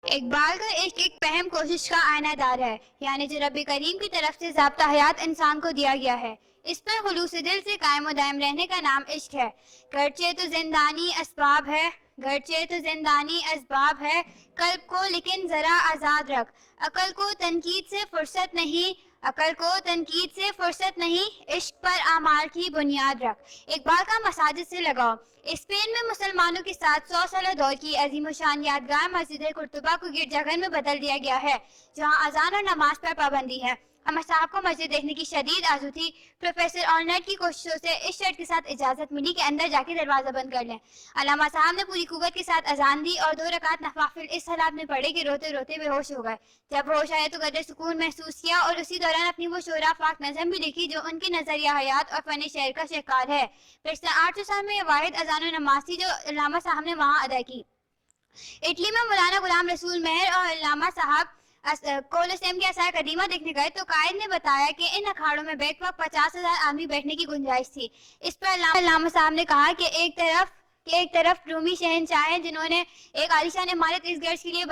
اقبال کا عشق ایک فہم کوشش کا آئینہ دار ہے، یعنی جو رب کریم کی طرف سے ضابطہ حیات انسان کو دیا گیا ہے، اس پر خلوص دل سے قائم و دائم رہنے کا نام عشق ہے۔ گرچہ تو زندانی اسباب ہے، گرچہ تو زندانی اسباب ہے، قلب کو لیکن ذرا آزاد رکھ، عقل کو تنقید سے فرصت نہیں، عقل کو تنقید سے فرصت نہیں، عشق پر اعمال کی بنیاد رکھ۔ اقبال کا مساجد سے لگاؤ۔ اسپین میں مسلمانوں کے ساتھ 100 سالہ دور کی عظیم و شان یادگار مسجد قرطبہ کو گرجا گھر میں بدل دیا گیا ہے، جہاں اذان اور نماز پر پابندی ہے۔ ہمیں صاحب کو مسجد دیکھنے کی شدید آرزو تھی۔ پروفیسر آرنٹ کی کوششوں سے اس شرط کے ساتھ اجازت ملی کہ اندر جا کے دروازہ بند کر لیں۔ علامہ صاحب نے پوری قوت کے ساتھ اذان دی اور 2 رکعت نوافل اس حالات میں پڑھے کہ روتے روتے بے ہوش ہو گئے۔ جب ہوش آئے تو قدر سکون محسوس کیا اور اسی دوران اپنی وہ شعرا پاک نظم بھی لکھی جو ان کی نظریہ حیات اور فن شعر کا شہکار ہے۔ پچھلے 800 سال میں یہ واحد اذان و نماز تھی جو علامہ صاحب نے وہاں ادا کی۔ اٹلی میں مولانا غلام رسول مہر اور علامہ صاحب کولوسیم کے آثار قدیمہ دیکھنے گئے تو قائد نے بتایا کہ ان اکھاڑوں میں بیک وقت 50,000 آدمی بیٹھنے کی گنجائش تھی۔ اس پر علامہ صاحب نے کہا کہ ایک طرف رومی شہنشاہ ہیں جنہوں نے ایک عالیشان عمارت اس گرج کے لیے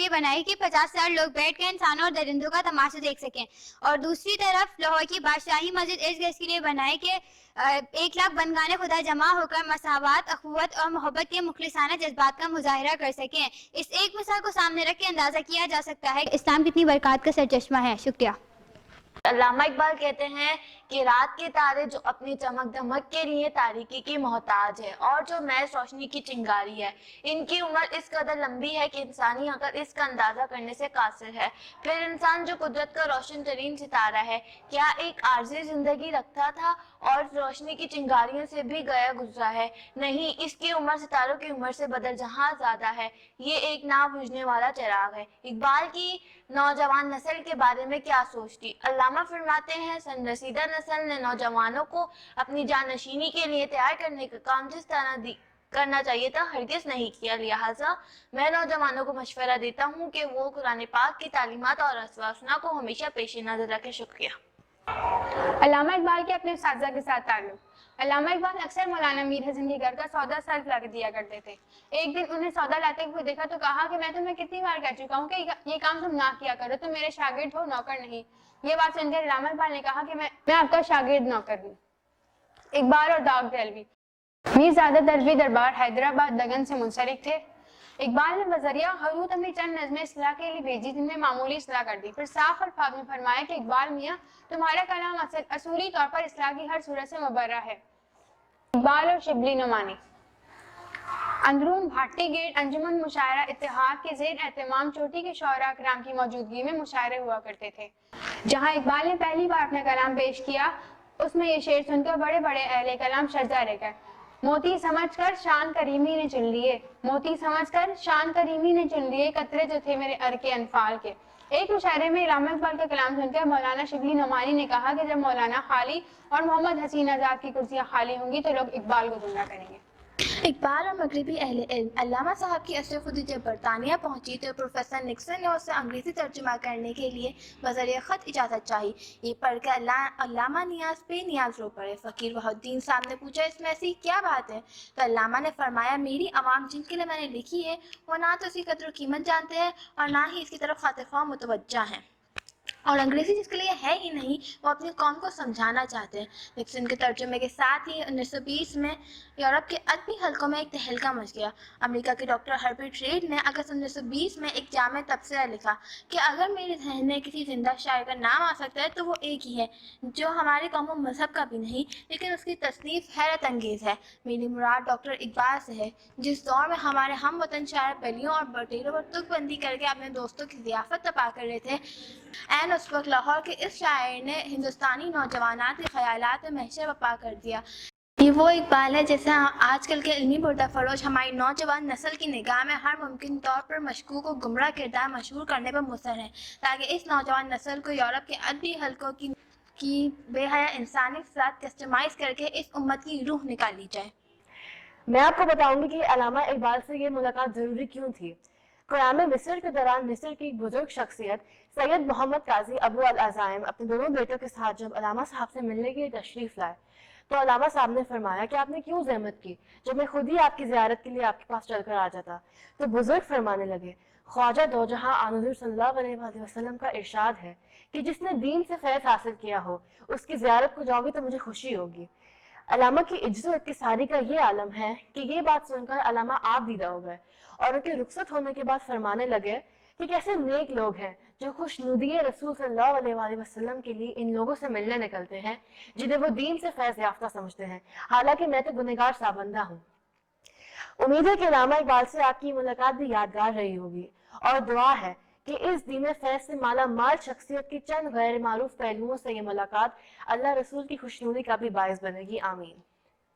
بنائی کہ 50,000 لوگ بیٹھ کے انسانوں اور درندوں کا تماشا دیکھ سکیں، اور دوسری طرف لاہور کی بادشاہی مسجد اس گرج کے لیے بنائی کہ 1,00,000 بندگان خدا جمع ہو کر مساوات، اخوت اور محبت کے مخلصانہ جذبات کا مظاہرہ کر سکیں۔ اس ایک مثال کو سامنے رکھ کے اندازہ کیا جا سکتا ہے کہ اسلام کتنی برکات کا سرچشمہ ہے۔ شکریہ۔ علامہ اقبال کہتے ہیں کہ رات کے تارے جو اپنی چمک دھمک کے لیے تاریکی کی محتاج ہے اور جو محض روشنی کی چنگاری ہے، ان کی عمر اس قدر لمبی ہے کہ انسانی عقل اس کا اندازہ کرنے سے قاصر ہے۔ پھر انسان جو قدرت کا روشن ترین ستارہ ہے، کیا ایک عارضی زندگی رکھتا تھا اور روشنی کی چنگاریوں سے بھی گیا گزرا ہے؟ نہیں، اس کی عمر ستاروں کی عمر سے بدل جہاں زیادہ ہے۔ یہ ایک نہ بجھنے والا چراغ ہے۔ اقبال کی نوجوان نسل کے بارے میں کیا سوچ تھی؟ علامہ فرماتے ہیں، سن رسیدہ نسل نے نوجوانوں کو اپنی جانشینی کے لیے تیار کرنے کا کام جس طرح کرنا چاہیے تھا ہرگز نہیں کیا، لہٰذا میں نوجوانوں کو مشورہ دیتا ہوں کہ وہ قرآن پاک کی تعلیمات اور اسواسنا کو ہمیشہ پیش نظر رکھیں۔ شکریہ۔ علامہ اقبال کے اپنے اساتذہ کے ساتھ تعلق۔ علامہ اقبال اکثر مولانا میر حسن کے گھر کا سودا سلف لا کے دیا کرتے تھے۔ ایک دن انہیں سودا لاتے ہوئے دیکھا تو کہا کہ میں تمہیں کتنی بار کہہ چکا ہوں کہ یہ کام تم نہ کیا کرو، تم میرے شاگرد ہو، نوکر نہیں۔ یہ بات سن کر علامہ اقبال نے کہا کہ میں آپ کا شاگرد نوکر ہوں۔ اقبال اور داغ دہلوی۔ میر زیادہ دہلوی دربار حیدرآباد دگن سے منسلک تھے۔ اقبال نے بذریعہ خروط اپنی چند نظمیں اصلاح کے لیے بھیجی جن میں معمولی اصلاح کر دی، پھر صاف الفاظ میں فرمایا کہ اقبال میاں تمہارا کلام اصولی طور پر اصلاح کی ہر صورت سے مبرہ ہے۔ اقبال اور شبلی نعمانی۔ اندرون بھاٹی گیٹ انجمن مشاعرہ اتحاد کے زیر اہتمام چوٹی کے شعراء کرام کی موجودگی میں مشاعرے ہوا کرتے تھے۔ جہاں اقبال نے پہلی بار اپنا کلام پیش کیا، اس میں یہ شعر سن کر بڑے بڑے اہل کلام شرزہ رہ گئے۔ موتی سمجھ کر شان کریمی نے چن لیے، موتی سمجھ کر شان کریمی نے چن لیے، قطرے جو تھے میرے ار کے انفال کے۔ ایک مشاعرے میں علامہ اقبال کا کلام سن کر مولانا شبلی نعمانی نے کہا کہ جب مولانا خالی اور محمد حسین آزاد کی کرسیاں خالی ہوں گی تو لوگ اقبال کو گمراہ کریں گے۔ اقبال اور مغربی اہل علم۔ علامہ صاحب کی عصر خودی جب برطانیہ پہنچی تو پروفیسر نکسن نے اسے انگریزی ترجمہ کرنے کے لیے بذریعہ خط اجازت چاہی۔ یہ پڑھ کر علامہ نیاز بے نیاز رو پڑے۔ فقیر وحی الدین صاحب نے پوچھا، اس میں ایسی کیا بات ہے؟ تو علامہ نے فرمایا، میری عوام جن کے لیے میں نے لکھی ہے وہ نہ تو اس کی قدر و قیمت جانتے ہیں اور نہ ہی اس کی طرف خاطر خواہ متوجہ ہیں، اور انگریزی جس کے لیے ہے ہی نہیں وہ اپنی قوم کو سمجھانا چاہتے ہیں۔ نکسن کے ترجمے کے ساتھ ہی 1920 میں یورپ کے ادبی حلقوں میں ایک تہلکہ مچ گیا۔ امریکہ کے ڈاکٹر ہربرٹ ریڈ نے اگست 1920 میں ایک جامع تبصرہ لکھا کہ اگر میرے ذہن میں کسی زندہ شاعر کا نام آ سکتا ہے تو وہ ایک ہی ہے جو ہمارے قوم و مذہب کا بھی نہیں لیکن اس کی تصنیف حیرت انگیز ہے۔ میری مراد ڈاکٹر اقبال سے ہے، جس دور میں ہمارے ہم وطن شاعر بلیوں اور بٹیروں پر تک بندی کر کے اپنے دوستوں کی ضیافت تپا کر رہے تھے۔ اس وقت لاہور کے اس شاعر نے ہندوستانی نوجوانات کے خیالات میں محشر برپا کر دیا۔ یہ وہ اقبال ہے جیسے آج کل کے علمی پردہ فروش ہماری نوجوان نسل کی نگاہ میں ہر ممکن طور پر مشکوک و گمراہ کردار مشہور کرنے پر مصر ہیں، تاکہ اس نوجوان نسل کو یورپ کے ادبی حلقوں کی بے حیا انسانی فطرت کسٹمائز کر کے اس امت کی روح نکالی جائے۔ میں آپ کو بتاؤں گی کہ علامہ اقبال سے یہ ملاقات ضروری کیوں تھی۔ قیام مصر کے دوران مصر کی ایک بزرگ شخصیت سید محمد قاضی ابو العزائم اپنے دونوں بیٹوں کے ساتھ جب علامہ صاحب سے ملنے کے لیے تشریف لائے تو علامہ صاحب نے فرمایا کہ آپ نے کیوں زحمت کی جب میں خود ہی آپ کی زیارت کے لیے آپ کے پاس چل کر آ جاتا۔ تو بزرگ فرمانے لگے، خواجہ دو جہاں آن حضور صلی اللہ علیہ وآلہ وسلم کا ارشاد ہے کہ جس نے دین سے فیض حاصل کیا ہو اس کی زیارت کو جاؤ گے تو مجھے خوشی ہوگی۔ علامہ کی عجز و اکساری کا یہ عالم ہے کہ یہ بات سن کر علامہ آپ دیدہ ہو گئے اور ان کے رخصت ہونے کے بعد فرمانے لگے کہ کیسے نیک لوگ ہیں جو خوشنودی رسول صلی اللہ علیہ وآلہ وسلم کے لیے ان لوگوں سے ملنے نکلتے ہیں جنہیں وہ دین سے فیض یافتہ سمجھتے ہیں، حالانکہ میں تو گنہگار سا بندہ ہوں۔ امید ہے کہ علامہ اقبال سے آپ کی ملاقات بھی یادگار رہی ہوگی، اور دعا ہے کہ اس دین فیض سے مالا مال شخصیت کی چند غیر معروف پہلوؤں سے یہ ملاقات اللہ رسول کی خوشنودی کا بھی باعث بنے گی۔ آمین۔